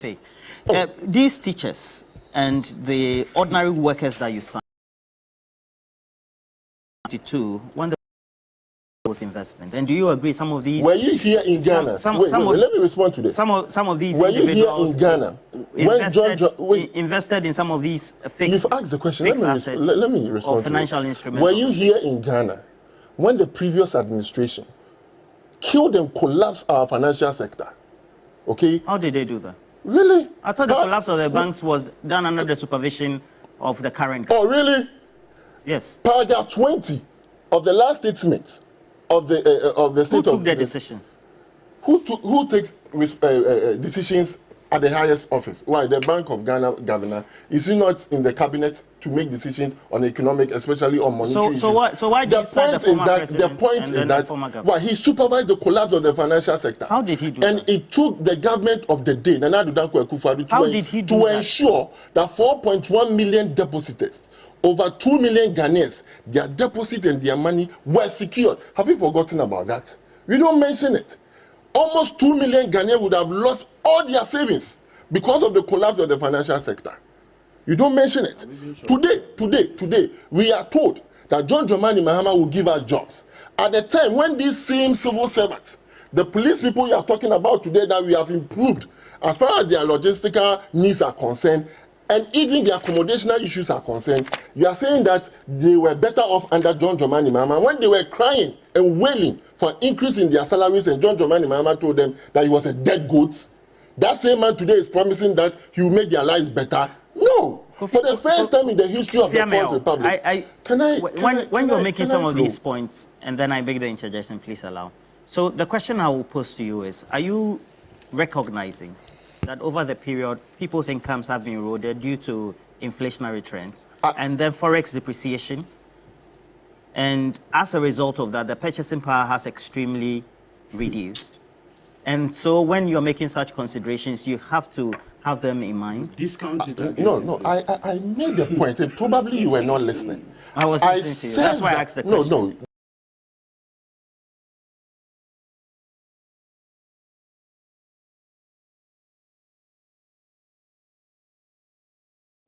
say, these teachers and the ordinary workers that you signed when the was investment, and do you agree some of these? Were you here in Ghana? Wait, let me respond to this. Some of these were you here in Ghana when invested in some of these fixed? You've asked the question. Let me respond. Financial instruments. Were you here in Ghana when the previous administration killed and collapsed our financial sector? Okay. How did they do that? Really? I thought the collapse of the banks was done under the supervision of the current government. Oh, really? Yes. Paragraph 20 of the last statement of the state Who took the decisions? Who takes decisions at the highest office? Why? The Bank of Ghana governor, is he not in the cabinet to make decisions on economic, especially on monetary issues? So why do you cite the former president? The point is that why he supervised the collapse of the financial sector. How did he do that? And it took the government of the day, Nana Addo Dankwa Akufo-Addo, to ensure that 4.1 million depositors, over 2 million Ghanaians, their deposit and their money were secured. Have you forgotten about that? We don't mention it. Almost 2 million Ghanaians would have lost all their savings because of the collapse of the financial sector. You don't mention it. Today, we are told that John Dramani Mahama will give us jobs. At the time when these same civil servants, the police people you are talking about today, that we have improved as far as their logistical needs are concerned, and even the accommodational issues are concerned, you are saying that they were better off under John Dramani Mahama when they were crying and wailing for an increase in their salaries, and John Dramani Mahama told them that he was a dead goat. That same man today is promising that he will make their lives better. No. For the first time in the history of the Fourth Republic. When you're making some of these points, and then I make the interjection, please allow. So the question I will pose to you is, are you recognizing that over the period, people's incomes have been eroded due to inflationary trends and then forex depreciation? And as a result of that, the purchasing power has extremely reduced. And so when you're making such considerations, you have to have them in mind. Discounted. No, I made the point, and probably you were not listening. I was listening to you. That's why I asked the question. No.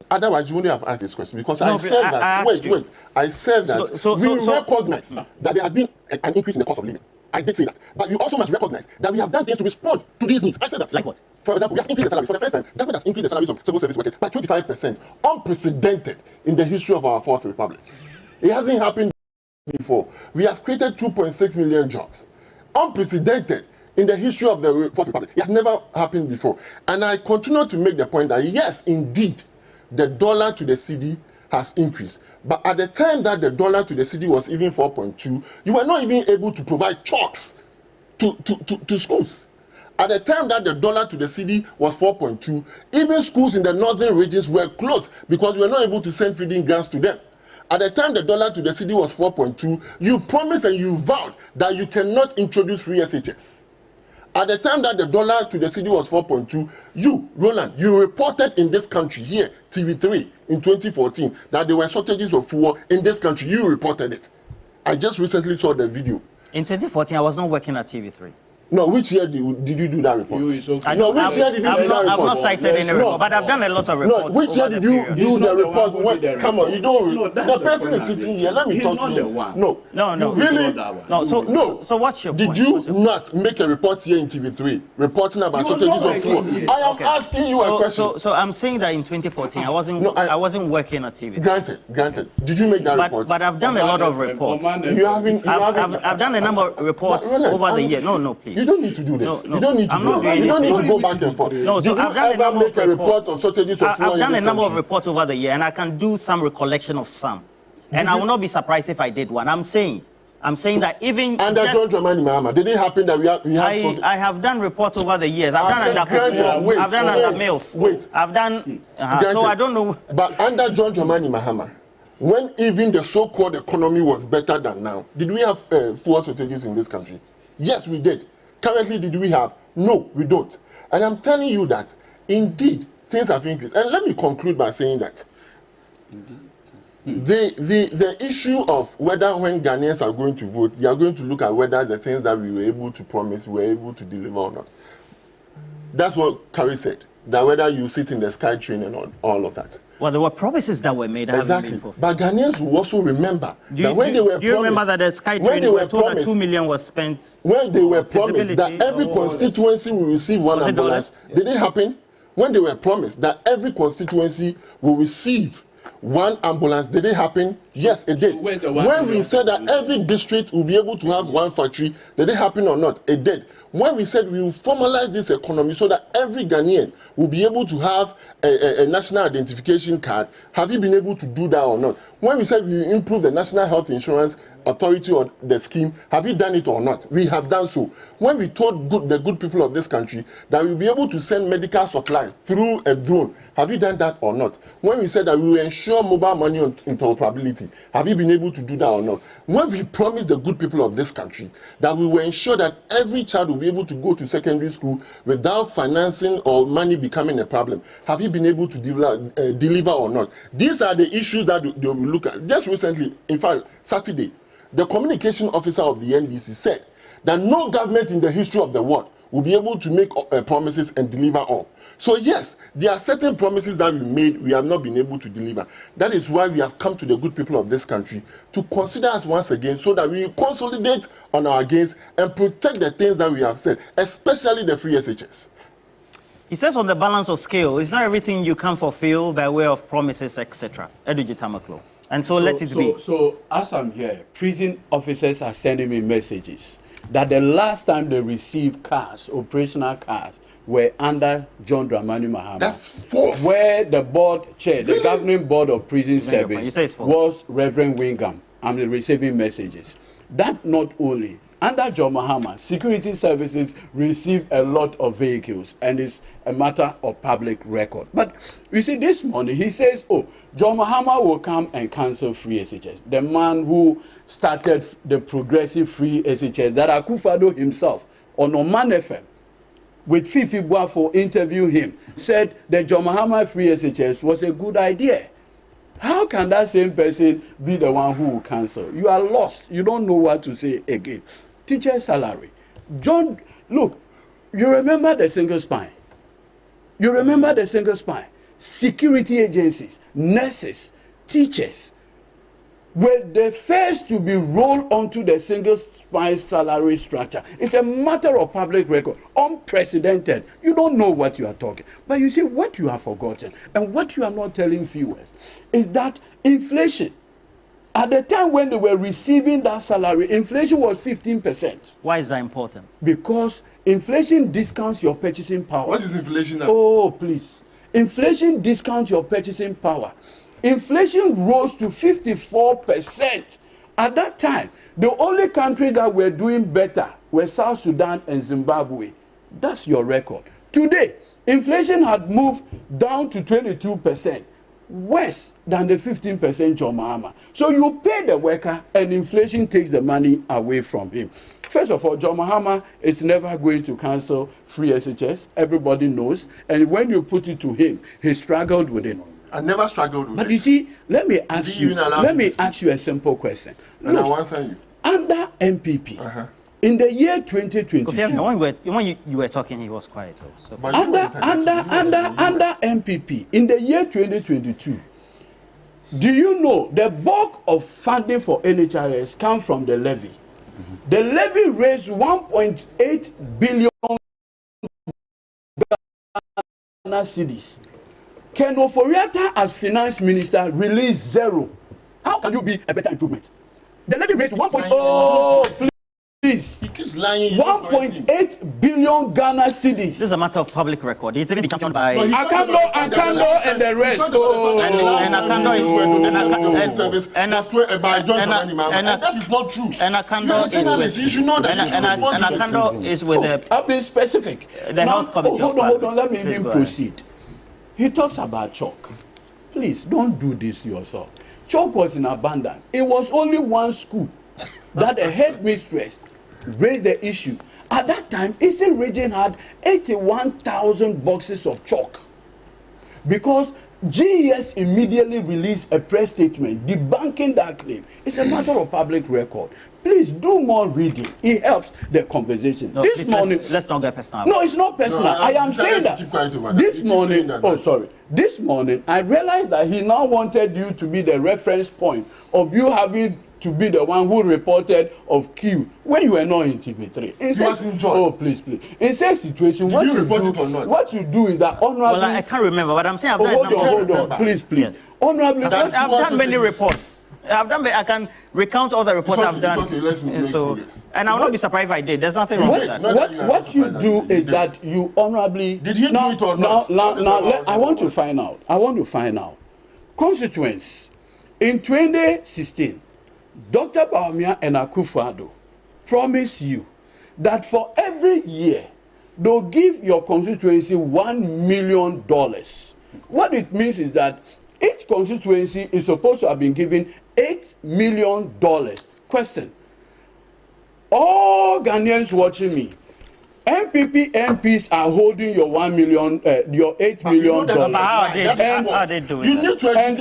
Otherwise, you wouldn't have asked this question, because I said that. I said that we recognize that there has been an increase in the cost of living. I did say that. But you also must recognize that we have done things to respond to these needs. I said that. Like what? For example, we have increased the salaries. For the first time, government has increased the salaries of civil service workers by 25%. Unprecedented in the history of our Fourth Republic. It hasn't happened before. We have created 2.6 million jobs. Unprecedented in the history of the Fourth Republic. It has never happened before. And I continue to make the point that, yes, indeed, the dollar to the cedi has increased. But at the time that the dollar to the cedi was even 4.2, you were not even able to provide chalks to schools. At the time that the dollar to the cedi was 4.2, even schools in the northern regions were closed because we were not able to send feeding grants to them. At the time the dollar to the cedi was 4.2, you promised and you vowed that you cannot introduce free SHS. At the time that the dollar to the cedi was 4.2, you, Roland, you reported in this country here, TV3, in 2014, that there were shortages of fuel in this country. You reported it. I just recently saw the video. In 2014, I was not working at TV3. No, which year did you do that report? Which year did you do that report? I've not cited any report, but I've done a lot of reports. No, which year did you do the report? Come on, you don't. The person is sitting here. Let me talk to you. No. Really? No. So what's your point? Did you not make a report here in TV3 reporting about shortages of fuel? I am asking you a question. So I'm saying that in 2014, I wasn't working at TV3. Granted. Did you make that report? But I've done a lot of reports. I've done a number of reports over the year. No, please. You don't need to do this. You don't need to do this. You don't need to go back and forth. No, so Did you ever make a report of shortages of fuel in this country? I've done a number of reports over the year, and I can do some recollection of some. And I will not be surprised if I did one. I'm saying that even under John Dramani Mahama, did it happen that we have? I have done reports over the years. I've done under Mills. I've done. So I don't know. But under John Dramani Mahama, when even the so-called economy was better than now, did we have fuel shortages in this country? Yes, we did. Currently, did we have? No, we don't. And I'm telling you that, indeed, things have increased. And let me conclude by saying that the issue of whether when Ghanaians are going to vote, you are going to look at whether the things that we were able to promise, we were able to deliver or not. That's what Carrie said. that whether you sit in the sky train and all of that. Well, there were promises that were made. Exactly. But Ghanaians will also remember that when they were promised... Do you remember that the sky train, were told that 2 million was spent? When they were promised that every constituency will receive one ambulance, did it happen? When they were promised that every constituency will receive one ambulance, did it happen? Yes, it did. When we said that every district will be able to have one factory, did it happen or not? It did. When we said we will formalize this economy so that every Ghanaian will be able to have a national identification card, have you been able to do that or not? When we said we will improve the National Health Insurance Authority or the scheme, have you done it or not? We have done so. When we told the good people of this country that we will be able to send medical supplies through a drone, have you done that or not? When we said that we will ensure mobile money interoperability, have you been able to do that or not? When we promised the good people of this country that we will ensure that every child will be able to go to secondary school without financing or money becoming a problem, have you been able to deliver or not? These are the issues that they will look at. Just recently, in fact, Saturday, the communication officer of the NDC said that no government in the history of the world will be able to make promises and deliver all. So yes, there are certain promises that we made, we have not been able to deliver. That is why we have come to the good people of this country to consider us once again so that we consolidate on our gains and protect the things that we have said, especially the free SHS. He says on the balance of scale, it's not everything you can fulfill by way of promises, etc. Eduji Tamaklo. And so let it be. So as I'm here, prison officers are sending me messages that the last time they received cars, operational cars, were under John Dramani Mahama. That's false. Where the board chair, the governing board of prison service, was Reverend Wingham. I'm receiving messages. That not only, under John Mahama, security services receive a lot of vehicles, and it's a matter of public record. But you see, this morning he says, oh, John Mahama will come and cancel free SHS. The man who started the progressive free SHS, that Akufo-Addo himself on Oman FM, with Fifi Boafo interview him, said the John Mahama free SHS was a good idea. How can that same person be the one who will cancel? You are lost. You don't know what to say again. Teacher salary. John, look, you remember the single spine. You remember the single spine. Security agencies, nurses, teachers were the first to be rolled onto the single spine salary structure. It's a matter of public record, unprecedented. You don't know what you are talking. But you see, what you have forgotten and what you are not telling viewers is that inflation, at the time when they were receiving that salary, inflation was 15%. Why is that important? Because inflation discounts your purchasing power. What is inflation now? Oh, please. Inflation discounts your purchasing power. Inflation rose to 54%. At that time, the only country that were doing better were South Sudan and Zimbabwe. That's your record. Today, inflation had moved down to 22%. Worse than the 15% John Mahama. So you pay the worker and inflation takes the money away from him. First of all, John Mahama is never going to cancel free SHS. Everybody knows. And when you put it to him, he struggled with it. I never struggled with it. But you see, let me ask you a simple question. And I will answer you. Under MPP, in the year 2022, when you were talking, he was quiet. So. Under MPP, in the year 2022, do you know the bulk of funding for NHIS comes from the levy? The levy raised 1.8 billion Ghana cedis. Ken Oforiatta, as finance minister, released zero. How can you be a better improvement? The levy raised 1.0. Please. He keeps lying. 1.8 billion Ghana cedis. This is a matter of public record. It's even championed by Akando and the rest. And Akando is and that is not true. And Akando is with. You should know that. And Akando is with the. I've been specific. The health committee. Hold on. Let me even proceed. He talks about chalk. Please don't do this yourself. Chalk was in abundance. It was only one school that the headmistress raised the issue. At that time, Eastern Region had 81,000 boxes of chalk because GES immediately released a press statement debunking that claim. It's a matter of public record. Please do more reading. It helps the conversation. No, this morning, let's not get personal. No, it's not personal. No, I am saying that this morning. This morning I realized that he now wanted you to be the reference point of you having to be the one who reported of Q when you were not in TV3. Please. In such situation, what you do is that honorably. Well, I can't remember, but I'm saying I've done hold on, please. Yes. Honorably, I've done many reports. I can recount all the reports I've done. And I will not be surprised if I did. There's nothing wrong with that. What you do is that you honorably. Did he do it or not? Now, I want to find out. Constituents. In 2016, Dr. Bawumia and Akufo-Addo promise you that for every year they'll give your constituency $1 million. What it means is that each constituency is supposed to have been given $8 million. Question. All Ghanaians watching me, MPP MPs are holding your $1 million, your $8 million. How are they doing you need to and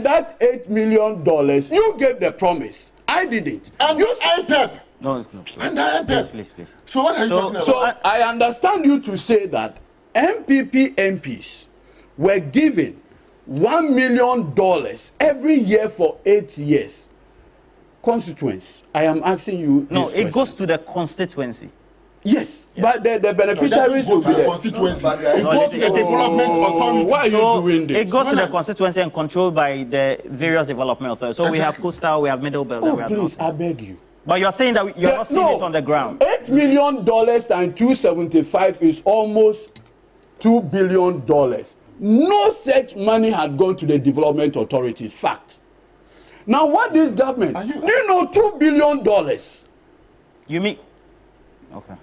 that $8 million, you gave the promise. I didn't. And you IPEP. No. Please. So what are you talking about? So I understand you to say that MPP MPs were given $1 million every year for 8 years. Constituents, I am asking you. No, it goes to the constituency. Yes, but the beneficiaries will be there. Constituency. It goes to the development authority. Why are you doing this? It goes to the constituency and controlled by the various development authorities. So we have Coastal, we have Middle Belt. Please, I beg you. But you're saying that you're not seeing it on the ground. $8 million times 275 is almost $2 billion. No such money had gone to the development authority. Fact. Now, what this government? Do you know $2 billion? You mean? Okay.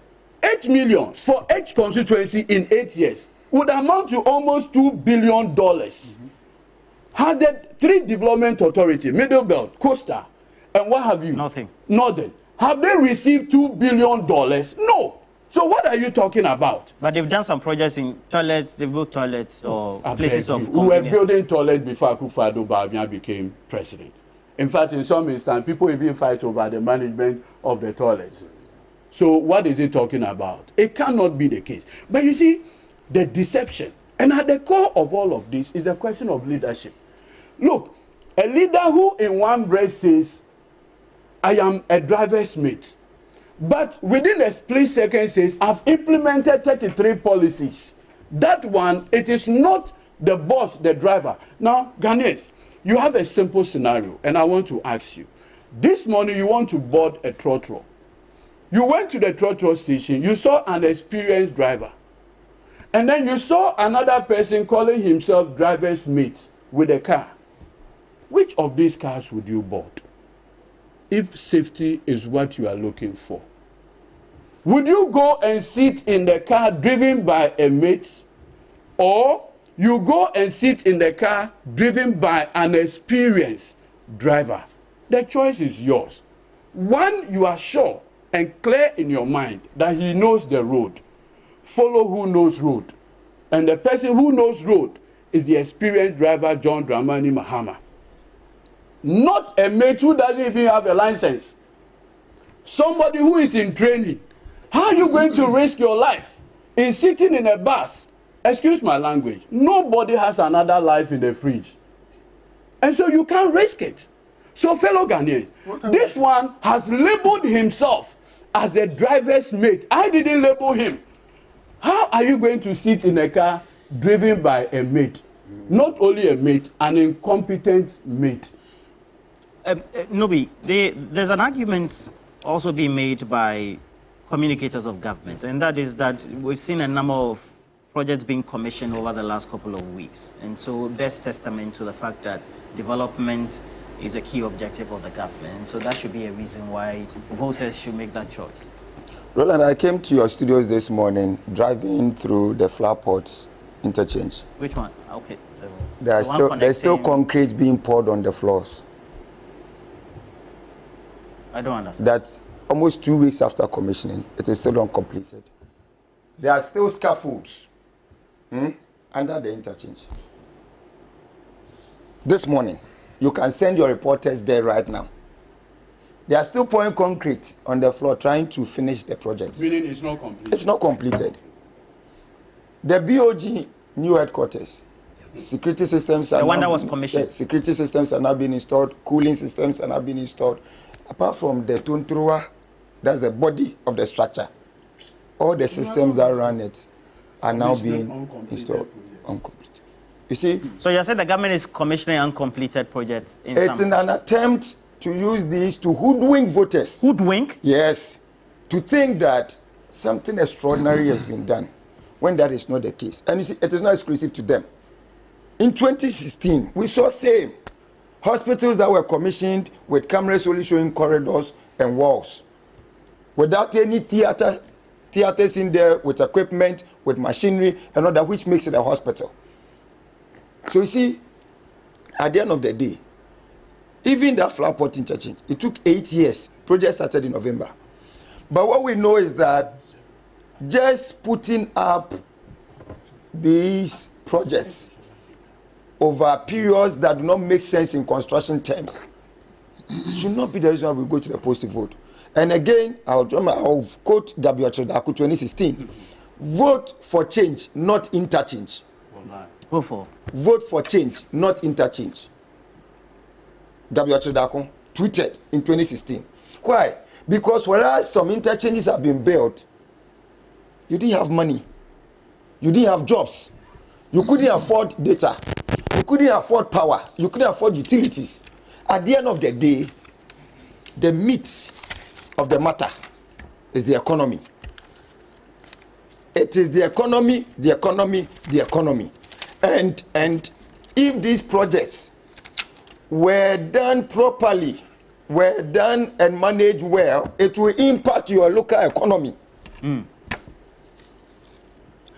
8 million for each constituency in 8 years would amount to almost $2 billion. Had the 3 development authority, Middle Belt, Coastal, and what have you? Nothing. Have they received $2 billion? No. So what are you talking about? But they've done some projects in toilets, they've built toilets or places of convenience. We were building toilets before Akufo-Addo Bawumia became president. In fact, in some instances, people even fight over the management of the toilets. So what is he talking about? It cannot be the case. But you see, the deception, and at the core of all of this is the question of leadership. Look, a leader who in one breath says, I am a driver's mate, but within a split second says, I've implemented 33 policies. That one, it is not the boss, the driver. Now, Ghanaians, you have a simple scenario, and I want to ask you. This morning, you want to board a trotro. You went to the trotro station, you saw an experienced driver. And then you saw another person calling himself driver's mate with a car. Which of these cars would you board? If safety is what you are looking for. Would you go and sit in the car driven by a mate, or you go and sit in the car driven by an experienced driver? The choice is yours. One, you are sure and clear in your mind that he knows the road. Follow who knows road. And the person who knows road is the experienced driver, John Dramani Mahama. Not a mate who doesn't even have a license. Somebody who is in training. How are you going to risk your life in sitting in a bus? Excuse my language. Nobody has another life in the fridge. And so you can't risk it. So fellow Ghanaians, this one has labeled himself as the driver's mate. I didn't label him. How are you going to sit in a car driven by a mate? Not only a mate, an incompetent mate. Nobi, there's an argument also being made by communicators of government, and that is that we've seen a number of projects being commissioned over the last couple of weeks. And so that's testament to the fact that development is a key objective of the government. And so that should be a reason why voters should make that choice. Roland, I came to your studios this morning driving through the Flowerport interchange. Which one? Okay. There's still concrete being poured on the floors. I don't understand. That's almost 2 weeks after commissioning. It is still uncompleted. There are still scaffolds under the interchange. This morning, you can send your reporters there right now. They are still pouring concrete on the floor trying to finish the project. Meaning it's not completed? It's not completed. The BOG new headquarters, security systems are the one that was commissioned. Security systems are now being installed, cooling systems are now being installed. Apart from the Tuntrua, that's the body of the structure. All the systems that run it are now being installed. Uncompleted. You see? So you said the government is commissioning uncompleted projects. It's in an attempt to use these to hoodwink voters. Hoodwink? Yes. To think that something extraordinary has been done when that is not the case. And you see, it is not exclusive to them. In 2016, we saw same hospitals that were commissioned with cameras only showing corridors and walls, without any theaters in there, with equipment, with machinery, and all that, which makes it a hospital. So you see, at the end of the day, even that flower pot interchange, it took 8 years. Project started in November. But what we know is that just putting up these projects over periods that do not make sense in construction terms should not be the reason why we go to the post to vote. And again, I'll quote W. Chodaku 2016. Vote for change, not interchange. Vote for change, not interchange. W. Chodaku tweeted in 2016. Why? Because whereas some interchanges have been built, you didn't have money. You didn't have jobs. You couldn't afford data. You couldn't afford power. You couldn't afford utilities. At the end of the day, the meat of the matter is the economy. It is the economy, the economy, the economy. And if these projects were done properly, were done and managed well, it will impact your local economy.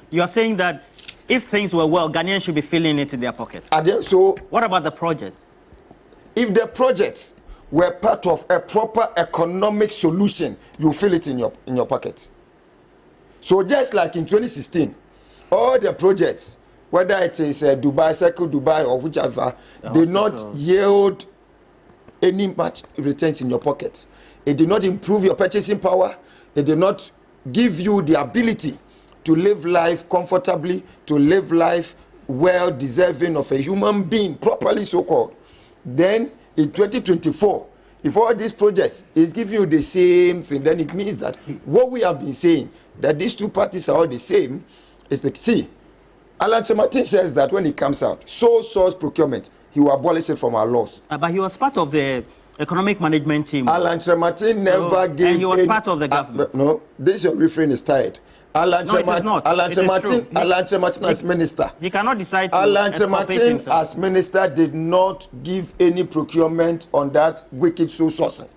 You are saying that if things were well, Ghanaians should be feeling it in their pockets. So, what about the projects? If the projects were part of a proper economic solution, you feel it in your pocket. So just like in 2016, all the projects, whether it is Dubai, Circle Dubai, or whichever, did not yield any much returns in your pocket. It did not improve your purchasing power. It did not give you the ability to live life comfortably, to live life well deserving of a human being, properly so-called. Then in 2024, if all these projects is giving you the same thing, then it means that what we have been saying, that these two parties are all the same, is the see. Alan Martin says that when it comes out, sole source procurement, he will abolish it from our laws. But he was part of the economic management team. Alan Martin never gave. And he was part of the government. No, this your refrain is tired. Alan Martin as minister. He cannot decide to Alan Martin as minister did not give any procurement on that wicked sole sourcing.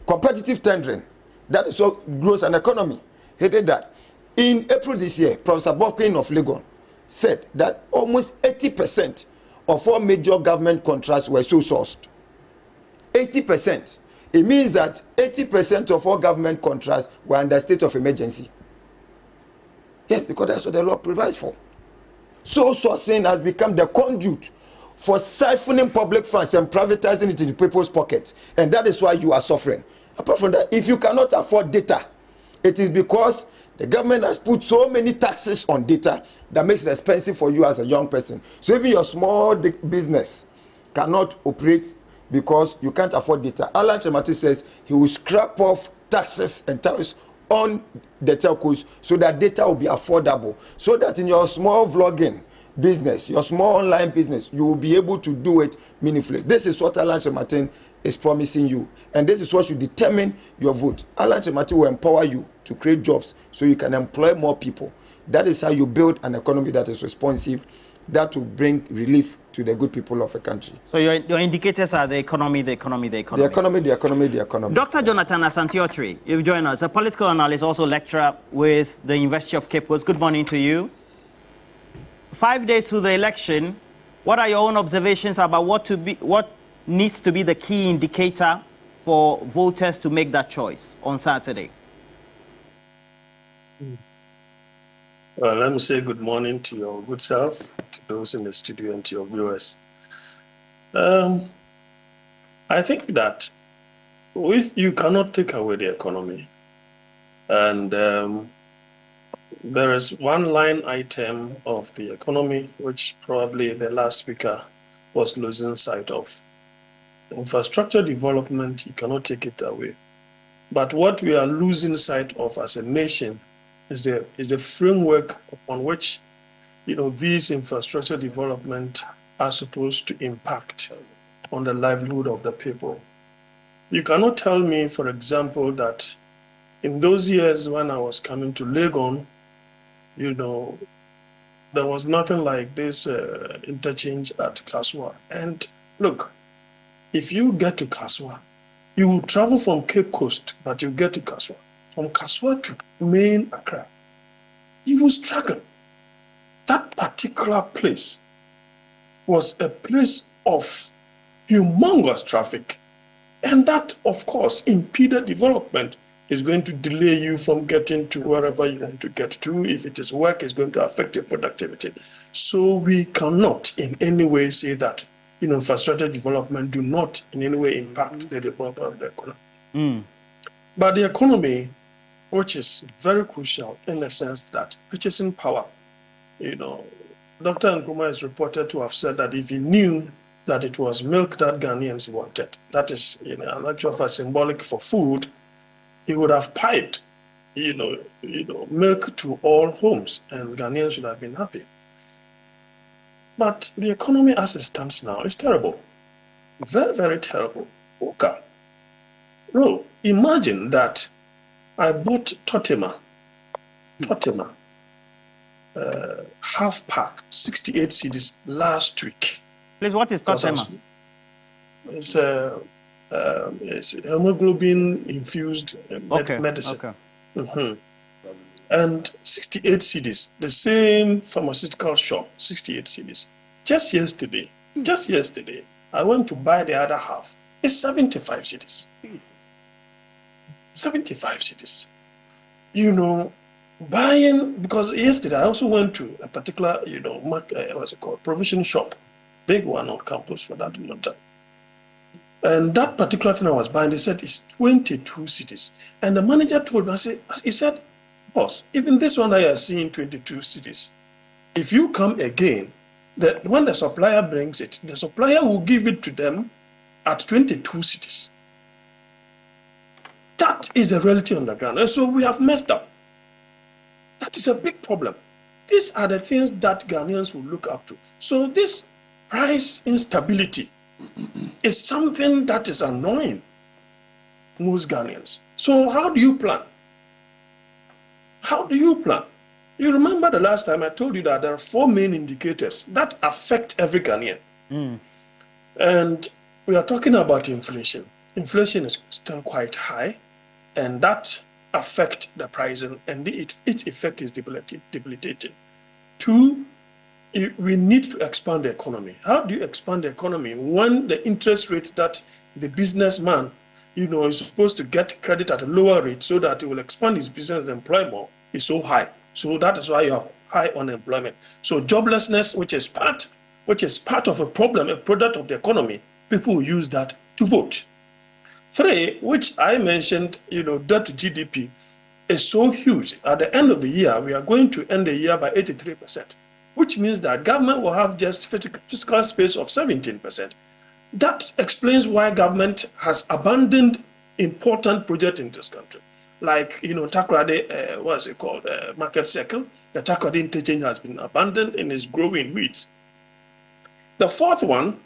Competitive tendering. That is what grows an economy. He did that. In April this year, Professor Bokwin of Legon said that almost 80% of all major government contracts were sole sourced. 80%. It means that 80% of all government contracts were under state of emergency. Yes, because that's what the law provides for. Sole sourcing has become the conduit for siphoning public funds and privatizing it into people's pockets. And that is why you are suffering. Apart from that, if you cannot afford data, it is because the government has put so many taxes on data that makes it expensive for you as a young person. So even your small business cannot operate because you can't afford data. Alan Chemati says he will scrap off taxes and tariffs on the telcos so that data will be affordable, so that in your small vlogging business, your small online business, you will be able to do it meaningfully. This is what Alan Martin is promising you, and this is what should determine your vote. Alan Martin will empower you to create jobs so you can employ more people. That is how you build an economy that is responsive, that will bring relief to the good people of a country. So your indicators are the economy, the economy, the economy. The economy, the economy, the economy. Dr. Jonathan Asante-Okyere, you've joined us, a political analyst, also lecturer with the University of Cape Coast. Good morning to you. 5 days to the election, what are your own observations about what needs to be the key indicator for voters to make that choice on Saturday? Well, let me say good morning to your good self, to those in the studio, and to your viewers. I think that you cannot take away the economy. And there is one line item of the economy which probably the last speaker was losing sight of. Infrastructure development, you cannot take it away. But what we are losing sight of as a nation is the framework upon which these infrastructure development are supposed to impact on the livelihood of the people. You cannot tell me, for example, that in those years when I was coming to Legon, there was nothing like this interchange at Kaswa. And look, if you get to Kaswa, you will travel from Cape Coast, but you get to Kaswa. From Kaswa to main Accra, you will struggle. That particular place was a place of humongous traffic. And that, of course, impeded development. Is going to delay you from getting to wherever you want to get to. If it is work, it's going to affect your productivity. So we cannot in any way say that infrastructure development do not in any way impact the development of the economy. But the economy, which is very crucial in the sense that purchasing power, Dr. Nkrumah is reported to have said that if he knew that it was milk that Ghanaians wanted, that is, an actual fact symbolic for food, he would have piped, milk to all homes, and Ghanaians should have been happy. But the economy as it stands now is terrible. Very, very terrible. Okay. Bro, imagine that I bought Totema, half pack, 68 cedis last week. Please, what is Totema? It's hemoglobin infused medicine. Okay. And 68 cedis, the same pharmaceutical shop, 68 cedis. Just yesterday, I went to buy the other half. It's 75 cedis. 75 cedis. Buying, because yesterday I also went to a particular, provision shop, big one on campus for that matter. And that particular thing I was buying, they said it's 22 cedis. And the manager told me, he said, boss, even this one that you are seeing 22 cedis, if you come again, when the supplier brings it, the supplier will give it to them at 22 cedis. That is the reality on the ground. And so we have messed up. That is a big problem. These are the things that Ghanaians will look up to. So this price instability is something that is annoying most Ghanaians. So how do you plan? How do you plan? You remember the last time I told you that there are 4 main indicators that affect every Ghanaian. And we are talking about inflation. Inflation is still quite high, and that affects the pricing, and its effect is debilitating. 2, we need to expand the economy. How do you expand the economy when the interest rate that the businessman, is supposed to get credit at a lower rate so that he will expand his business and employ more, is so high? So that is why you have high unemployment. So joblessness, which is part of a problem, a product of the economy, people will use that to vote. 3, which I mentioned, debt to GDP is so huge. At the end of the year, we are going to end the year by 83%. Which means that government will have just fiscal space of 17%. That explains why government has abandoned important projects in this country. Like, Takoradi, what's it called, Market Circle. The Takoradi interchange has been abandoned and is growing weeds. The 4th one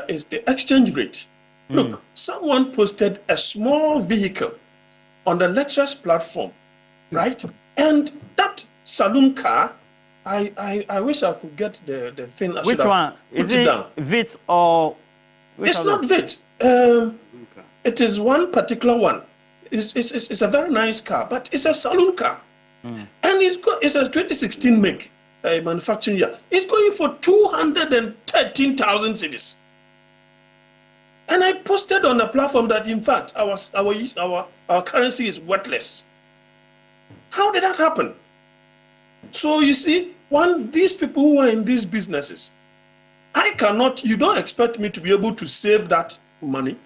is the exchange rate. Look, someone posted a small vehicle on the Lexus platform, right? And that saloon car, I wish I could get the thing. Which one? Is it VIT or? It's not VIT. It is one particular one. It's a very nice car, but it's a saloon car. And it's a 2016 make, manufacturing year. It's going for 213,000 cedis. And I posted on the platform that, in fact, our currency is worthless. How did that happen? So you see, these people who are in these businesses, you don't expect me to be able to save that money.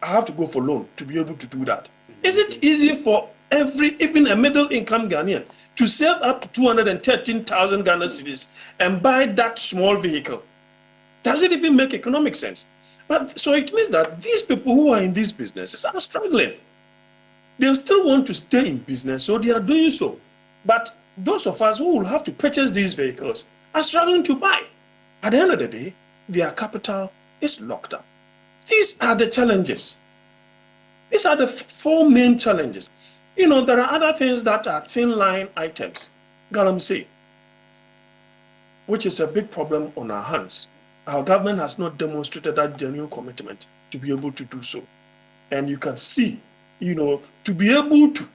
I have to go for loan to be able to do that. Is it easy for even a middle income Ghanaian to save up to 213,000 Ghana cedis and buy that small vehicle? Does it even make economic sense? But so it means that these people who are in these businesses are struggling. They still want to stay in business, so they are doing so. But those of us who will have to purchase these vehicles are struggling to buy. At the end of the day, their capital is locked up. These are the challenges. These are the four main challenges. You know, there are other things that are thin line items, Galamsey, which is a big problem on our hands. Our government has not demonstrated that genuine commitment to be able to do so. And you can see, you know, to be able to,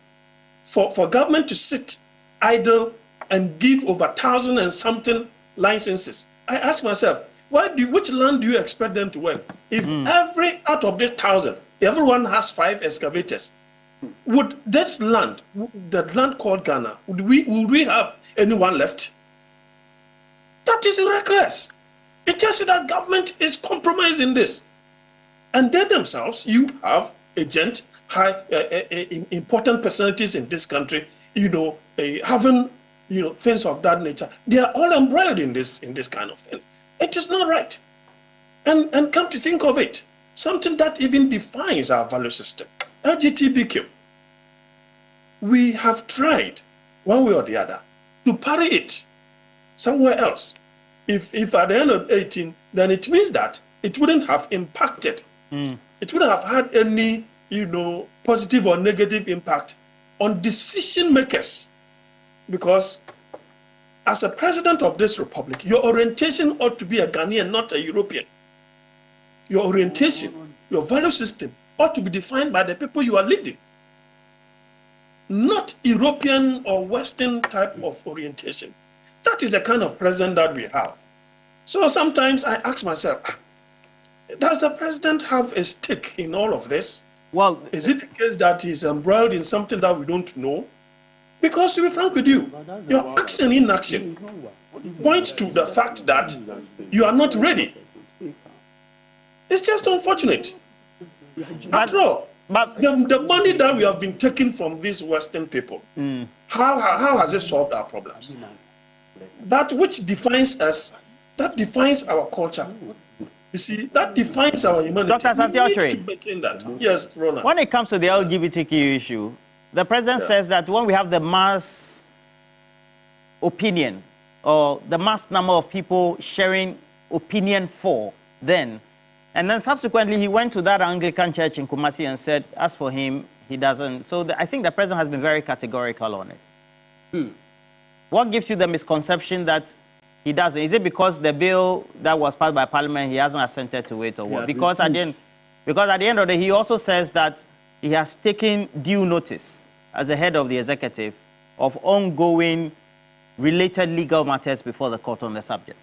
for government to sit idle and give over 1,000 and something licenses. I ask myself, which land do you expect them to work? If out of this 1,000, everyone has 5 excavators, would this land, the land called Ghana, would we have anyone left? That is reckless. It tells you that government is compromised in this. And they themselves, you have agent, important personalities in this country, you know, having, you know, things of that nature. They are all embroiled in this kind of thing. It is not right. And come to think of it, something that even defines our value system, LGBTQ. We have tried, one way or the other, to parry it somewhere else. If at the end of 18, then it means that it wouldn't have impacted. It wouldn't have had any, you know, positive or negative impact on decision makers. Because as a president of this republic, your orientation ought to be a Ghanaian, not a European. Your orientation, your value system ought to be defined by the people you are leading. Not European or Western type of orientation. That is the kind of president that we have. So sometimes I ask myself, does the president have a stake in all of this? Well, is it the case that he's embroiled in something that we don't know? Because to be frank with you, your action in action points to the fact that you are not ready. It's just unfortunate. After all, but the money that we have been taking from these Western people, how has it solved our problems? That which defines us, that defines our culture. You see, that defines our humanity. Dr. Santiago, yes, Roland. When it comes to the LGBTQ issue, the president says that when we have the mass opinion or the mass number of people sharing opinion for, then, and then subsequently he went to that Anglican church in Kumasi and said, as for him, he doesn't. So I think the president has been very categorical on it. What gives you the misconception that he doesn't? Is it because the bill that was passed by Parliament, he hasn't assented to it or what? Because at the end of the day, he also says that he has taken due notice as the head of the executive of ongoing related legal matters before the court on the subject.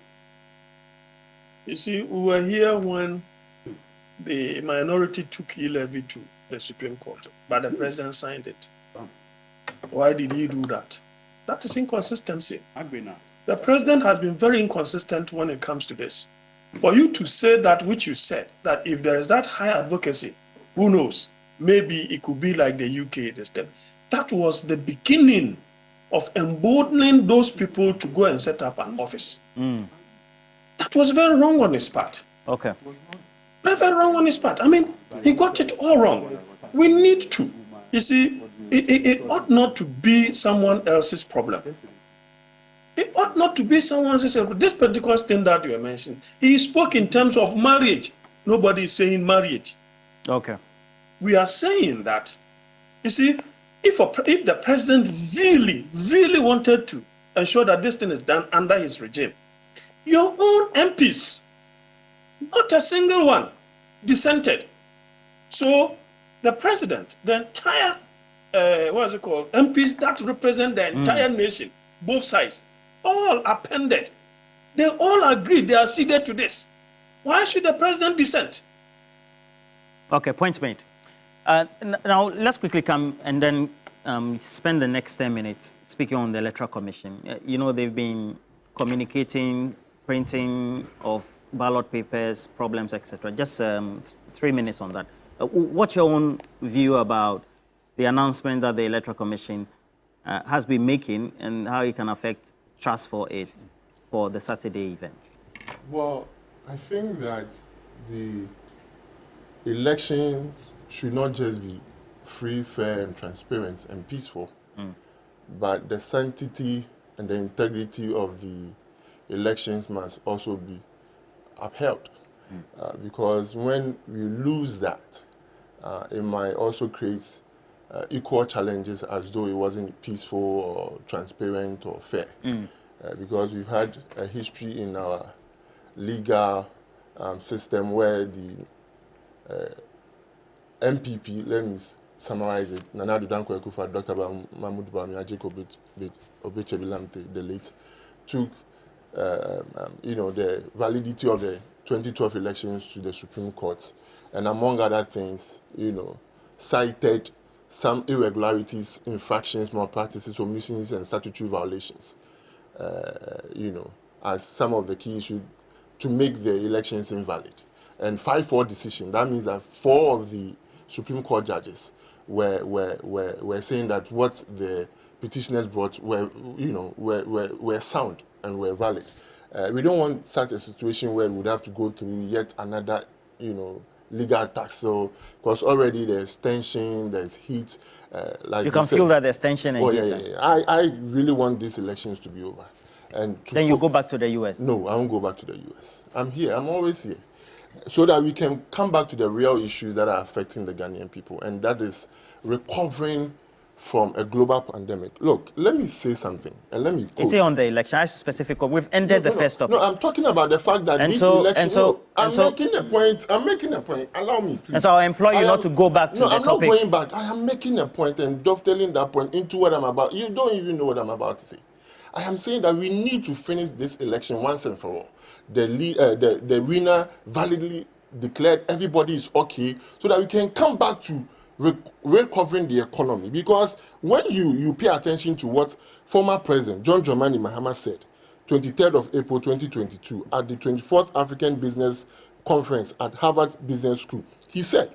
You see, we were here when the minority took e-levy to the Supreme Court, but the president signed it. Why did he do that? That is inconsistency. The president has been very inconsistent when it comes to this. For you to say that which you said, that if there is that high advocacy, who knows, maybe it could be like the UK this time. That was the beginning of emboldening those people to go and set up an office. That was very wrong on his part. Okay. Very wrong on his part. I mean, he got it all wrong. We need to. You see, it ought not to be someone else's problem. It ought not to be someone else's problem. This particular thing that you mentioned, he spoke in terms of marriage. Nobody is saying marriage. Okay. We are saying that, you see, if the president really wanted to ensure that this thing is done under his regime, your own MPs, not a single one, dissented. So the president, the entire, MPs that represent the entire nation, both sides, all appended. They all agreed, they acceded to this. Why should the president dissent? Okay, point made. Now, let's quickly come and then spend the next 10 minutes speaking on the Electoral Commission. You know, they've been communicating, printing of ballot papers, problems, etc. Just 3 minutes on that. What's your own view about the announcement that the Electoral Commission has been making and how it can affect trust for it for the Saturday event? Well, I think that the elections should not just be free, fair, and transparent and peaceful, but the sanctity and the integrity of the elections must also be upheld. Because when we lose that, it might also create equal challenges as though it wasn't peaceful or transparent or fair. Because we've had a history in our legal system where the MPP, let me summarize it, Nana Danko Ekufa, Dr. Mahmoud Bawumia, Jacob Obechebilamte, the late, took the validity of the 2012 elections to the Supreme Court, and among other things, cited some irregularities, infractions, malpractices, omissions, and statutory violations, as some of the key issues to make the elections invalid. And 5-4 decision, that means that 4 of the Supreme Court judges were saying that what the petitioners brought were sound and were valid. We don't want such a situation where we would have to go through yet another, legal tax. So, because already there's tension, there's heat. Like you can feel that there's tension and heat. Yeah. I really want these elections to be over. And then you go back to the US? No, I won't go back to the US. I'm here. I'm always here. So that we can come back to the real issues that are affecting the Ghanaian people, and that is recovering from a global pandemic. Look, let me say something, and let me quote. It's on the election. I specific. We've ended the first topic. No, I'm talking about the fact that this election. I'm making a point. Allow me, please. And so I implore you not to go back to the topic. No, I'm not going back. I am making a point and dovetailing that point into what I'm about. You don't even know what I'm about to say. I am saying that we need to finish this election once and for all. The winner validly declared, everybody is okay, so that we can come back to recovering the economy. Because when you pay attention to what former President John Dramani Mahama said, 23rd of April 2022, at the 24th African Business Conference at Harvard Business School, he said,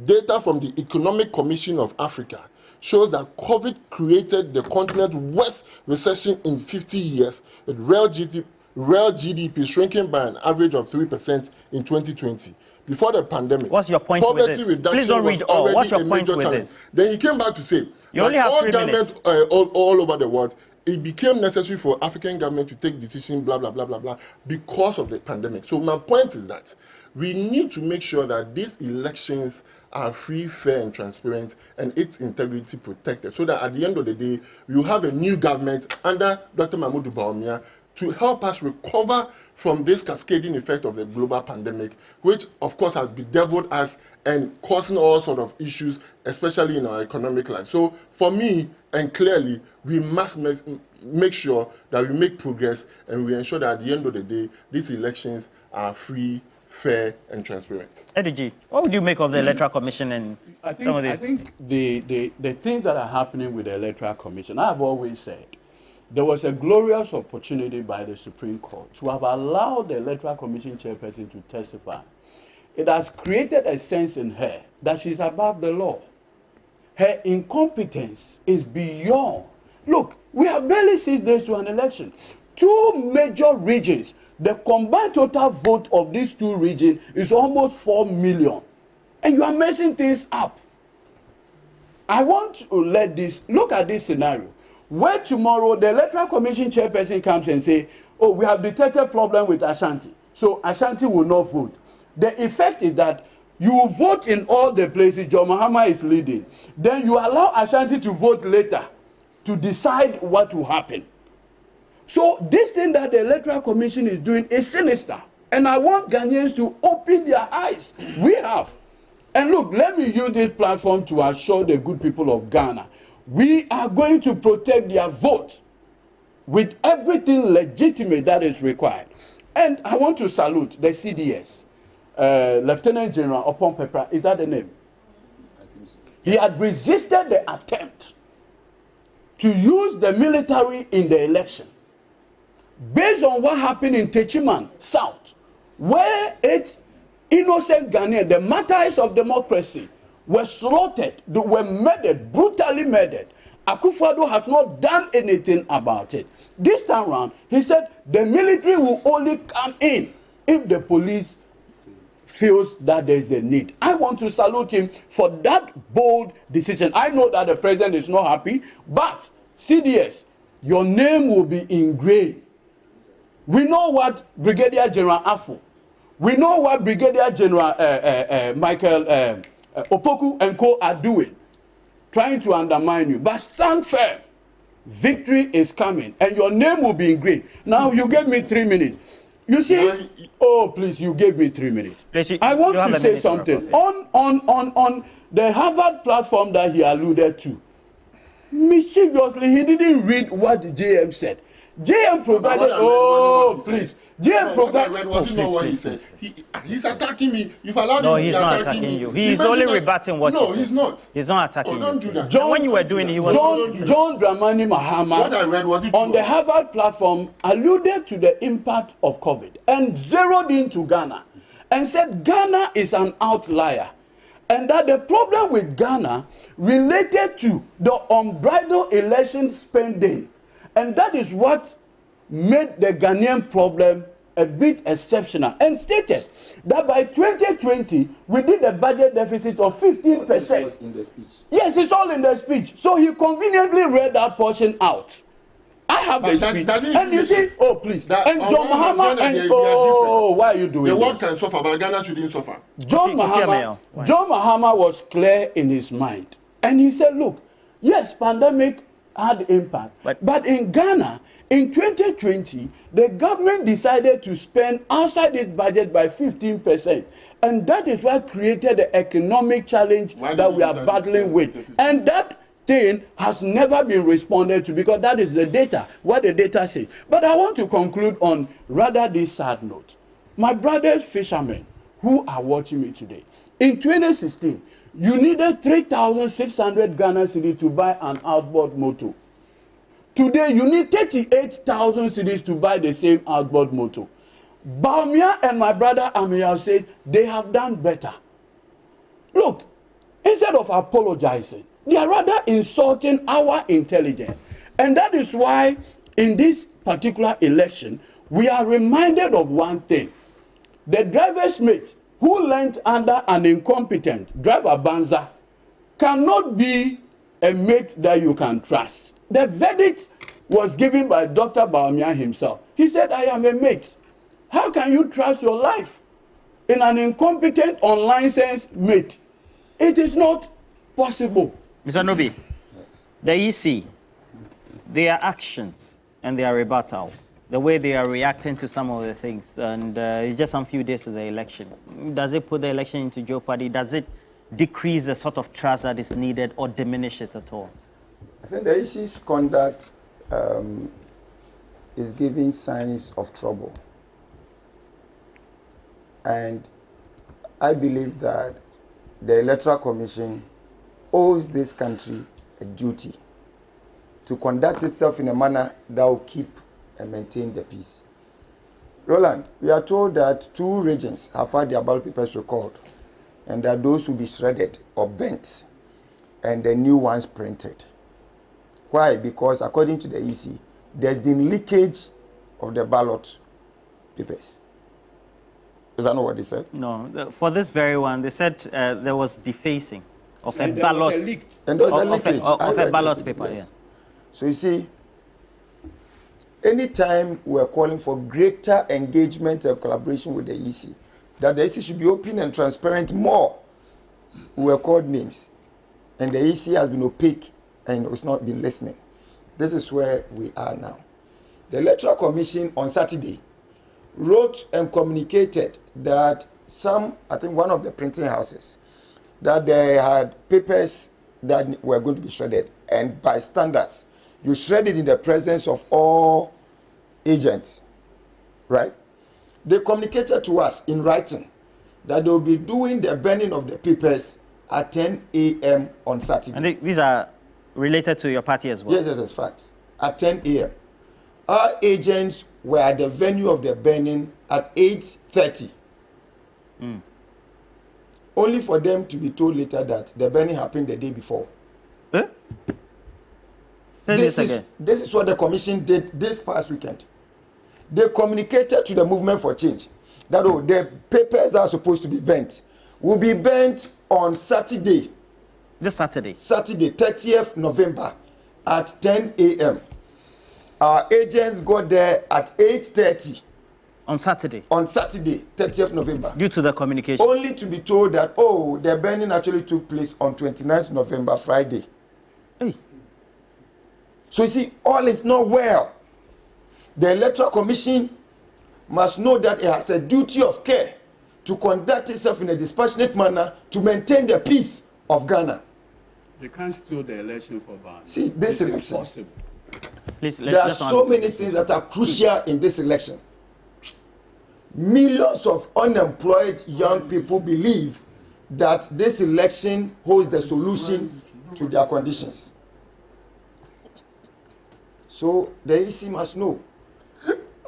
data from the Economic Commission of Africa shows that COVID created the continent's worst recession in 50 years, with real GDP shrinking by an average of 3% in 2020. Before the pandemic, what's your point poverty with this? reduction Please don't read was all. already What's your a point major with challenge. this? Then he came back to say you only have all 3 governments minutes. all over the world, it became necessary for African government to take decisions, blah, blah, blah, blah, blah, because of the pandemic. So my point is that we need to make sure that these elections are free, fair, and transparent, and its integrity protected, so that at the end of the day, we will have a new government under Dr. Mahmoud Bawumia to help us recover from this cascading effect of the global pandemic, which of course has bedeviled us and causing all sorts of issues, especially in our economic life. So for me, and clearly, we must make sure that we make progress and we ensure that at the end of the day, these elections are free, fair, and transparent. Edigi, what would you make of the Electoral Commission and I think the things that are happening with the Electoral Commission, I've always said, there was a glorious opportunity by the Supreme Court to have allowed the Electoral Commission chairperson to testify. It has created a sense in her that she's above the law. Her incompetence is beyond. Look, we have barely 6 days to an election. 2 major regions, the combined total vote of these 2 regions is almost 4 million. And you are messing things up. I want to look at this scenario. Where tomorrow the Electoral Commission chairperson comes and say, oh, we have detected problem with Ashanti, so Ashanti will not vote. The effect is that you will vote in all the places John Mahama is leading. Then you allow Ashanti to vote later to decide what will happen. So this thing that the Electoral Commission is doing is sinister. And I want Ghanaians to open their eyes. We have. And look, let me use this platform to assure the good people of Ghana, we are going to protect their vote with everything legitimate that is required. And I want to salute the CDS, Lieutenant General Upon Pepper, is that the name? I think so. He had resisted the attempt to use the military in the election. Based on what happened in Techiman South, where 8 innocent Ghanaians, the martyrs of democracy, were slaughtered, they were murdered, brutally murdered. Akufo-Addo has not done anything about it. This time around, he said the military will only come in if the police feels that there is the need. I want to salute him for that bold decision. I know that the president is not happy, but CDS, your name will be engraved. We know what Brigadier General Afo, we know what Brigadier General Michael Opoku and co are doing, trying to undermine you. But stand firm. Victory is coming, and your name will be engraved. Now, you gave me 3 minutes. You see, oh, please, you gave me 3 minutes. I want to say something. On the Harvard platform that he alluded to, mischievously, he didn't read what JM said. JM provided, please. JM provided. Was it not what he said? He's attacking me. You've allowed no, him he's to not attacking attacking you. He's only rebutting what you said. No, he's not. He's not attacking don't do that. John, when you were doing it, he was... John Dramani Mahama, what I read was it on the Harvard platform, alluded to the impact of COVID and zeroed into Ghana and said Ghana is an outlier. And that the problem with Ghana related to the unbridled election spending. And that is what made the Ghanaian problem a bit exceptional. And stated that by 2020, we did a budget deficit of 15%. It was in the speech. Yes, it's all in the speech. So he conveniently read that portion out. I have the speech. And you see, oh, please. And John Mahama, and why are you doing this? The world can suffer, but Ghana shouldn't suffer. John Mahama was clear in his mind. And he said, look, yes, pandemic had impact. But in Ghana, in 2020, the government decided to spend outside its budget by 15%. And that is what created the economic challenge that we are battling with. And that thing has never been responded to because that is the data, what the data says. But I want to conclude on rather this sad note. My brothers fishermen who are watching me today, in 2016, you needed 3,600 Ghana cedis to buy an outboard motor. Today, you need 38,000 cedis to buy the same outboard motor. Baumia and my brother Amiyah says they have done better. Look, instead of apologizing, they are rather insulting our intelligence. And that is why in this particular election, we are reminded of one thing. The driver's mate who lent under an incompetent driver Banza cannot be a mate that you can trust. The verdict was given by Dr. Baumia himself. He said, I am a mate. How can you trust your life in an incompetent, unlicensed mate? It is not possible. Mr. Nobi, the EC, their actions and their rebuttal, the way they are reacting to some of the things, and it's just some few days to the election. Does it put the election into jeopardy? Does it decrease the sort of trust that is needed or diminish it at all? I think the EC's conduct is giving signs of trouble. And I believe that the Electoral Commission owes this country a duty to conduct itself in a manner that will keep and maintain the peace. Roland, we are told that 2 regions have had their ballot papers recalled, and that those will be shredded or bent, and the new ones printed. Why? Because according to the EC, there's been leakage of the ballot papers. Is that not what they said? No, for this very one, they said there was defacing of a ballot. And there was a leakage of a ballot paper, yes. Yeah. So you see, anytime we're calling for greater engagement and collaboration with the EC, that the EC should be open and transparent more, we were called names. And the EC has been opaque and has not been listening. This is where we are now. The Electoral Commission on Saturday wrote and communicated that I think one of the printing houses, that they had papers that were going to be shredded. And by standards, you shred it in the presence of all agents, right? They communicated to us in writing that they will be doing the burning of the papers at 10 a.m. on Saturday. And these are Related to your party as well? Yes, facts. At 10 a.m. Our agents were at the venue of the burning at 8:30. Only for them to be told later that the burning happened the day before. This is what the commission did this past weekend. They communicated to the movement for change that the papers that are supposed to be burnt will be burnt on Saturday. This Saturday? Saturday, 30th November at 10 a.m. Our agents got there at 8:30. On Saturday? On Saturday, 30th November. Due to the communication? Only to be told that, the burning actually took place on 29th November, Friday. Hey. So you see, all is not well. The Electoral Commission must know that it has a duty of care to conduct itself in a dispassionate manner to maintain the peace of Ghana. They can't steal the election for violence. See, this election, Please, there are so many things that are crucial in this election. Millions of unemployed young people believe that this election holds the solution to their conditions. So the EC must know.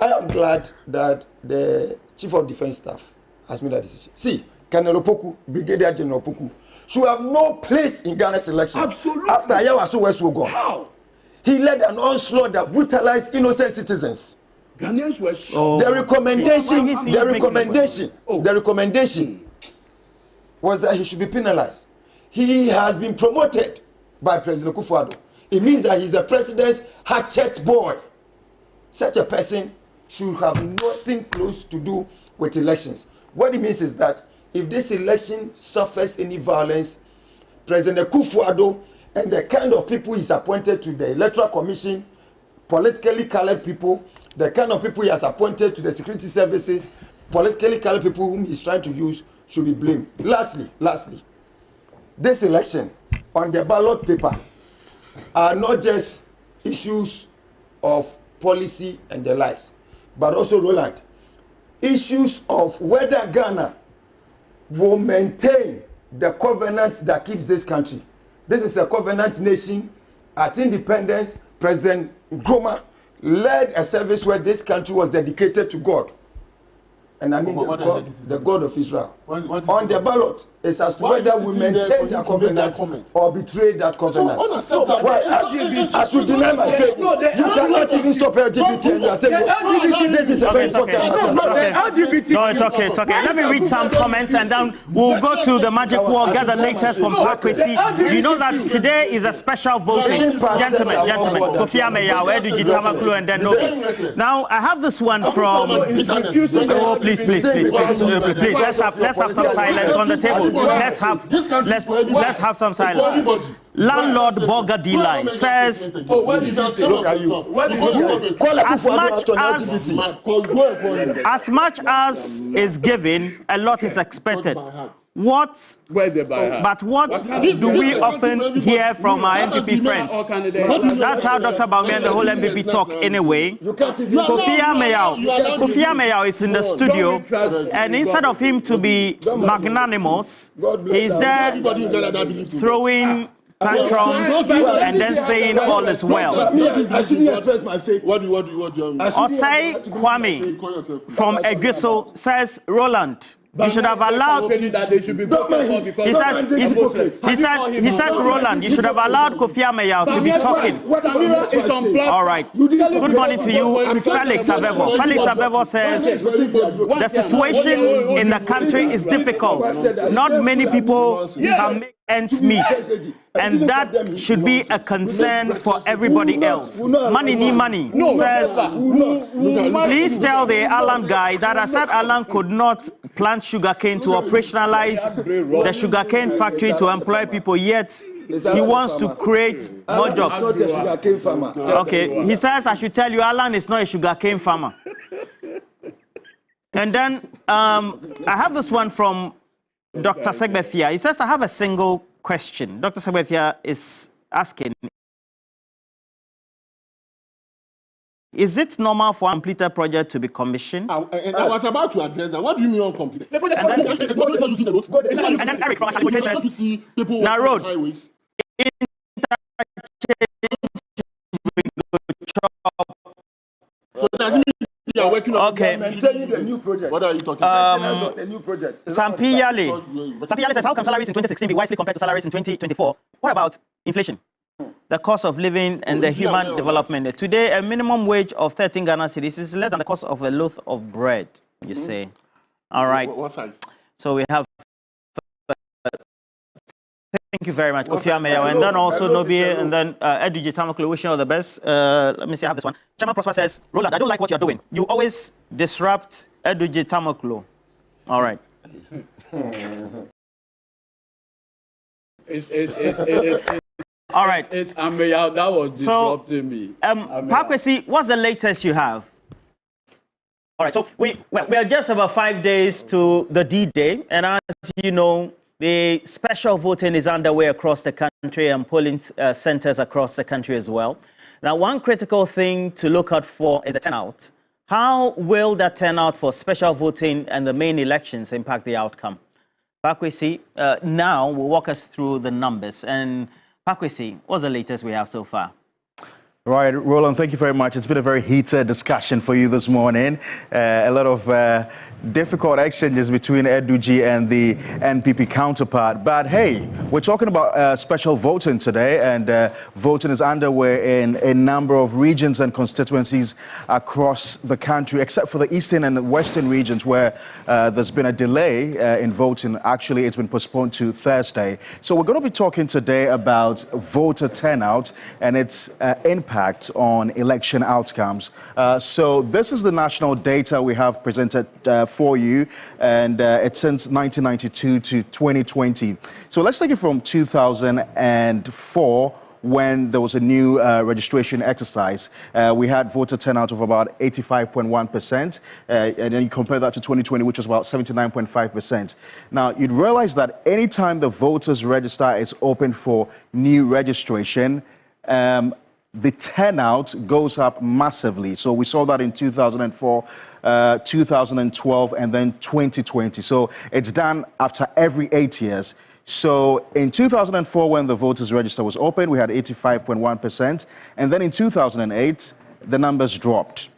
I am glad that the Chief of Defence Staff has made that decision. See, Colonel Opoku, Brigadier General Opoku, should have no place in Ghana's election. Absolutely. After Ayawaso West will go. How? He led an onslaught that brutalized innocent citizens. Ghanaians were shocked. The recommendation was that he should be penalized. He has been promoted by President Akufo-Addo. It means that he's the president's hatchet boy. Such a person should have nothing close to do with elections. What it means is that if this election suffers any violence, President Akufo-Addo and the kind of people he's appointed to the Electoral Commission, politically colored people, the kind of people he has appointed to the security services, politically colored people whom he's trying to use, should be blamed. Lastly, this election on the ballot paper are not just issues of policy and the likes, but also, Roland, issues of whether Ghana will maintain the covenant that keeps this country. This is a covenant nation. At independence, President Nkrumah led a service where this country was dedicated to God. And I mean the God of Israel. On the ballot, it's as to whether we maintain that covenant or betray that covenant. As you deny my faith, you cannot even stop LGBT and you are telling me this is a very important matter. No, it's okay. Let me read some comments and then we'll go to the magic wall, get the latest from Pakwesi. You know that today is a special voting. Gentlemen, Kofi Ameya, where did you Tamakulu and then Nobi. Now, I have this one from... Please. Let's have some silence on the table. Let's have some silence. Landlord Boga D-Line says, as much as is given, a lot is expected. What do we often hear from our MPP friends? That's how Dr. Bawumia and the whole MPP talk anyway. Kofi Ameya is in the studio, and instead of him to be magnanimous, he's there throwing tantrums and then saying all is well. I shouldn't express my faith. Osei Kwame from Egweso says, Roland, you should have allowed. He says, Roland, you should have allowed Kofi Ameya to be talking. All right. Good morning to you, Felix Avevo. Felix Avevo says the situation in the country is difficult. Not many people can make ends meet, and that should be a concern for everybody else. Money says, please tell the Alan guy that I said Alan could not plant sugarcane to operationalize the sugarcane factory to employ people, yet he wants to create more jobs. Okay, he says I should tell you Alan is not a sugarcane farmer. And then I have this one from Dr. Segbefia. He says, I have a single question. Dr. Segbefia is asking, is it normal for a completed project to be commissioned? And I was about to address that. What do you mean uncompleted? And then Eric from Ashali says, now road, working on maintaining the new project. What are you talking about? The new project. Sampi Yale says, how can salaries in 2016 be wisely compared to salaries in 2024? What about inflation? The cost of living and the human development. Today, a minimum wage of 13 Ghana cedis is less than the cost of a loaf of bread, you say. All right. What size? So we have... Thank you very much, Kofi Ameyaw, and then also Nobi, and then Edwige Tamaklo, wishing you all the best. Let me see, I have this one. Chairman Prosper says, Roland, I don't like what you're doing. You always disrupt Edwige Tamaklo. All right. All right. It's Ameyaw that was disrupting me. Pakwesi, what's the latest you have? All right, so we are just about 5 days to the D-Day, and as you know, the special voting is underway across the country and polling centers across the country as well. Now, one critical thing to look out for is the turnout. How will that turnout for special voting and the main elections impact the outcome? Pakwesi, now will walk us through the numbers. And Pakwesi, what's the latest we have so far? Right, Roland, thank you very much. It's been a very heated discussion for you this morning. A lot of difficult exchanges between Edwige and the NPP counterpart. But hey, we're talking about special voting today, and voting is underway in a number of regions and constituencies across the country, except for the eastern and western regions where there's been a delay in voting. Actually, it's been postponed to Thursday. So we're going to be talking today about voter turnout and its impact on election outcomes. So this is the national data we have presented for you, and it's since 1992 to 2020. So let's take it from 2004, when there was a new registration exercise. We had voter turnout of about 85.1%, and then you compare that to 2020, which was about 79.5%. Now, you'd realize that anytime the voters register is open for new registration, the turnout goes up massively. So we saw that in 2004, 2012, and then 2020. So it's done after every 8 years. So in 2004, when the voters register was open, we had 85.1%. And then in 2008, the numbers dropped.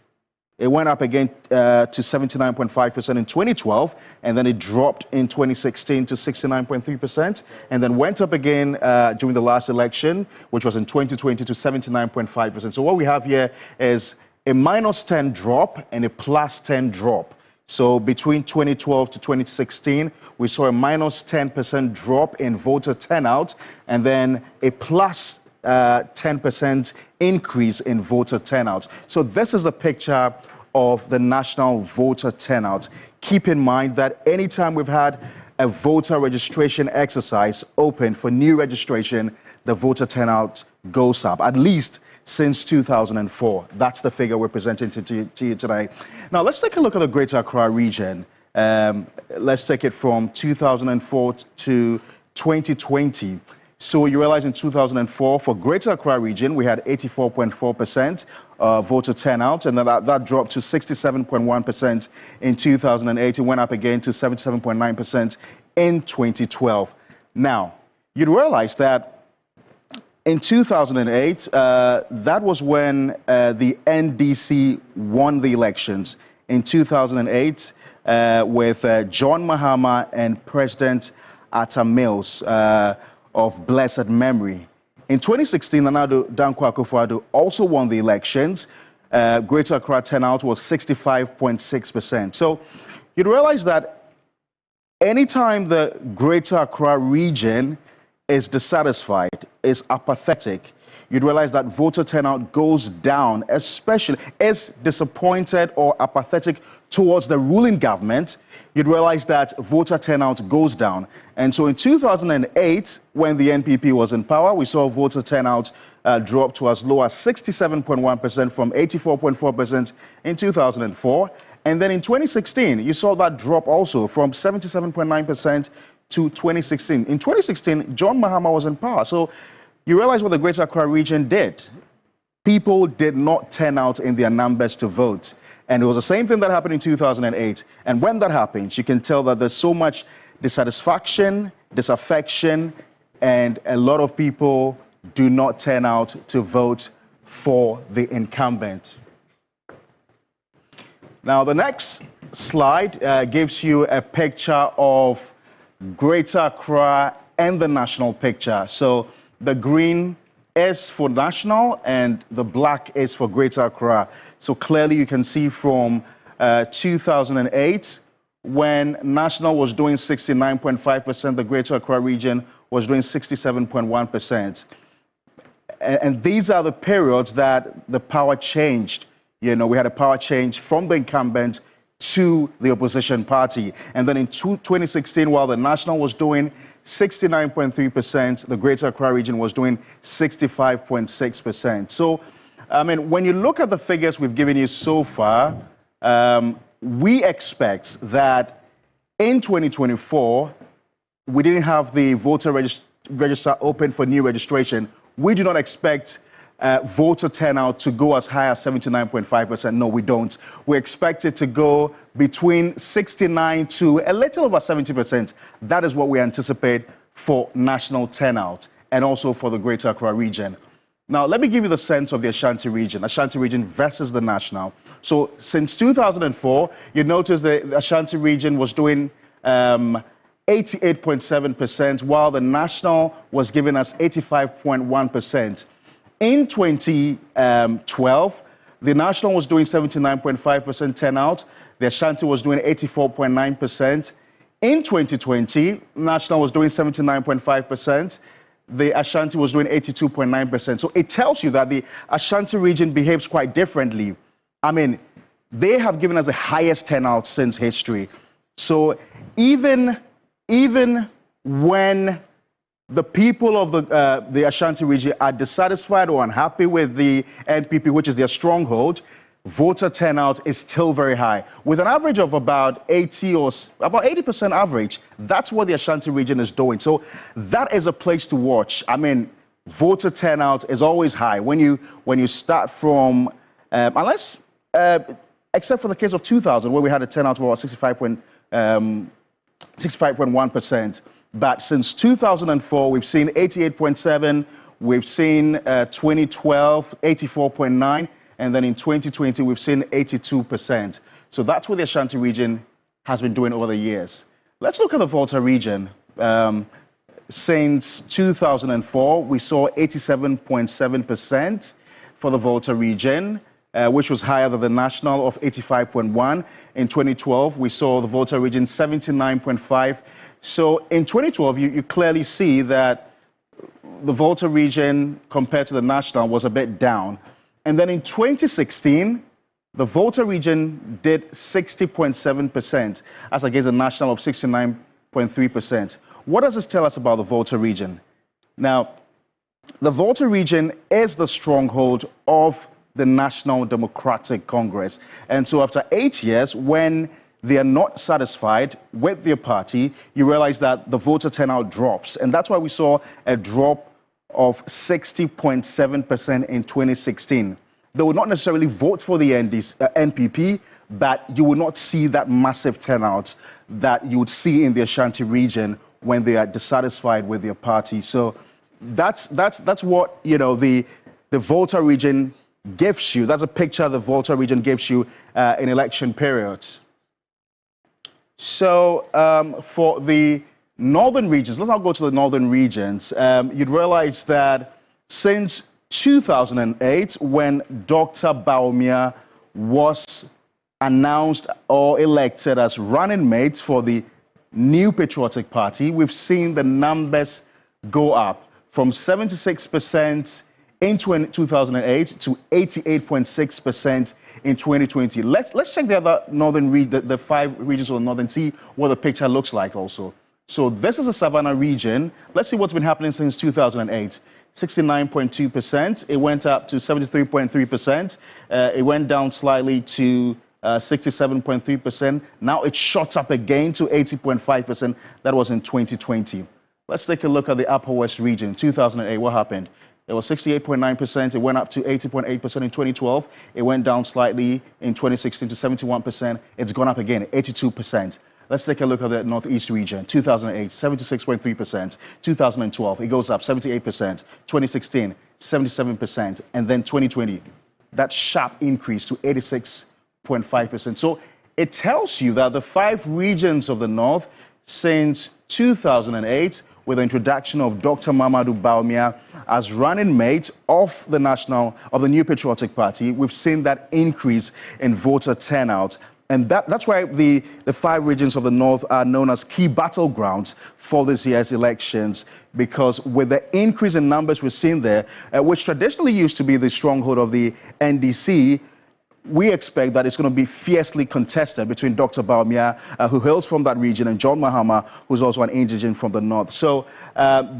It went up again to 79.5% in 2012, and then it dropped in 2016 to 69.3%, and then went up again during the last election, which was in 2020, to 79.5%. So what we have here is a -10 drop and a +10 drop. So between 2012 to 2016, we saw a -10% drop in voter turnout, and then a +10% increase in voter turnout. So this is the picture of the national voter turnout. Keep in mind that anytime we've had a voter registration exercise open for new registration, the voter turnout goes up, at least since 2004. That's the figure we're presenting to you today. Now, let's take a look at the Greater Accra region. Let's take it from 2004 to 2020. So you realize in 2004, for Greater Accra region, we had 84.4% voter turnout, and then that dropped to 67.1% in 2008. It went up again to 77.9% in 2012. Now, you'd realize that in 2008, that was when the NDC won the elections. In 2008, with John Mahama and President Atta Mills, of blessed memory. In 2016, Nana Dankwa Akufo-Addo also won the elections. Greater Accra turnout was 65.6%. So you'd realize that anytime the Greater Accra region is dissatisfied, is apathetic, you'd realize that voter turnout goes down, especially is disappointed or apathetic towards the ruling government. You'd realize that voter turnout goes down. And so in 2008, when the NPP was in power, we saw voter turnout drop to as low as 67.1% from 84.4% in 2004. And then in 2016, you saw that drop also from 77.9% to 2016. In 2016, John Mahama was in power. So you realize what the Greater Accra region did. People did not turn out in their numbers to vote. And it was the same thing that happened in 2008. And when that happens, you can tell that there's so much dissatisfaction, disaffection, and a lot of people do not turn out to vote for the incumbent. Now, the next slide gives you a picture of Greater Accra and the national picture. So the green is for national and the black is for Greater Accra. So clearly you can see from 2008, when national was doing 69.5%, the Greater Accra region was doing 67.1%. And these are the periods that the power changed. You know, we had a power change from the incumbent to the opposition party. And then in 2016, while the national was doing 69.3%, the Greater Accra region was doing 65.6%. So, I mean, when you look at the figures we've given you so far, we expect that in 2024, we didn't have the voter register open for new registration. We do not expect voter turnout to go as high as 79.5%. No, we don't. We expect it to go between 69 to a little over 70%. That is what we anticipate for national turnout and also for the Greater Accra region. Now, let me give you the sense of the Ashanti region versus the national. So since 2004, you notice the Ashanti region was doing 88.7%, while the national was giving us 85.1%. In 2012, the national was doing 79.5% turnout. The Ashanti was doing 84.9%. In 2020, national was doing 79.5%. The Ashanti was doing 82.9%. So it tells you that the Ashanti region behaves quite differently. I mean, they have given us the highest turnout since history. So even when the people of the Ashanti region are dissatisfied or unhappy with the NPP, which is their stronghold, voter turnout is still very high. With an average of about 80% average, that's what the Ashanti region is doing. So that is a place to watch. I mean, voter turnout is always high. When you start from, except for the case of 2000, where we had a turnout of about 65.1%. But since 2004, we've seen 88.7, we've seen 2012, 84.9, and then in 2020, we've seen 82%. So that's what the Ashanti region has been doing over the years. Let's look at the Volta region. Since 2004, we saw 87.7% for the Volta region, which was higher than the national of 85.1. In 2012, we saw the Volta region 79.5. So in 2012, you clearly see that the Volta region compared to the national was a bit down. And then in 2016, the Volta region did 60.7% as against a national of 69.3%. What does this tell us about the Volta region? Now, the Volta region is the stronghold of the National Democratic Congress. And so after 8 years, when they are not satisfied with their party, you realize that the voter turnout drops. And that's why we saw a drop of 60.7% in 2016. They would not necessarily vote for the NPP, but you will not see that massive turnout that you would see in the Ashanti region when they are dissatisfied with their party. So that's what, you know, the Volta region gives you. That's a picture the Volta region gives you in election periods. So for the northern regions, let's now go to the northern regions. You'd realize that since 2008, when Dr. Bawumia was announced or elected as running mate for the New Patriotic Party, we've seen the numbers go up from 76% in 2008 to 88.6% in 2020. Let's check the other northern the 5 regions of the northern, see what the picture looks like also. So this is the Savannah region. Let's see what's been happening since 2008. 69.2%. It went up to 73.3%. It went down slightly to 67.3%. Now it shot up again to 80.5%. That was in 2020. Let's take a look at the Upper West region. 2008, what happened? It was 68.9%. It went up to 80.8% in 2012. It went down slightly in 2016 to 71%. It's gone up again, 82%. Let's take a look at the Northeast region. 2008, 76.3%. 2012, it goes up 78%. 2016, 77%. And then 2020, that sharp increase to 86.6%. 0.5%. So it tells you that the 5 regions of the North, since 2008, with the introduction of Dr. Mamadou Bawumia as running mate of the New Patriotic Party, we've seen that increase in voter turnout. And that's why the 5 regions of the North are known as key battlegrounds for this year's elections, because with the increase in numbers we've seen there, which traditionally used to be the stronghold of the NDC, we expect that it's going to be fiercely contested between Dr. Bawumia, who hails from that region, and John Mahama, who's also an indigent from the North. So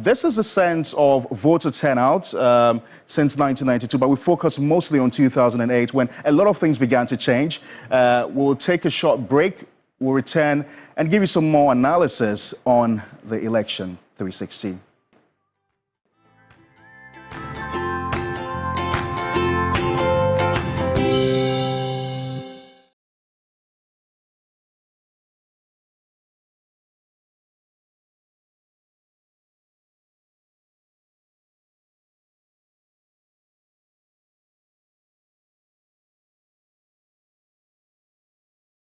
this is the sense of voter turnout since 1992, but we focus mostly on 2008, when a lot of things began to change. We'll take a short break. We'll return and give you some more analysis on the election 316.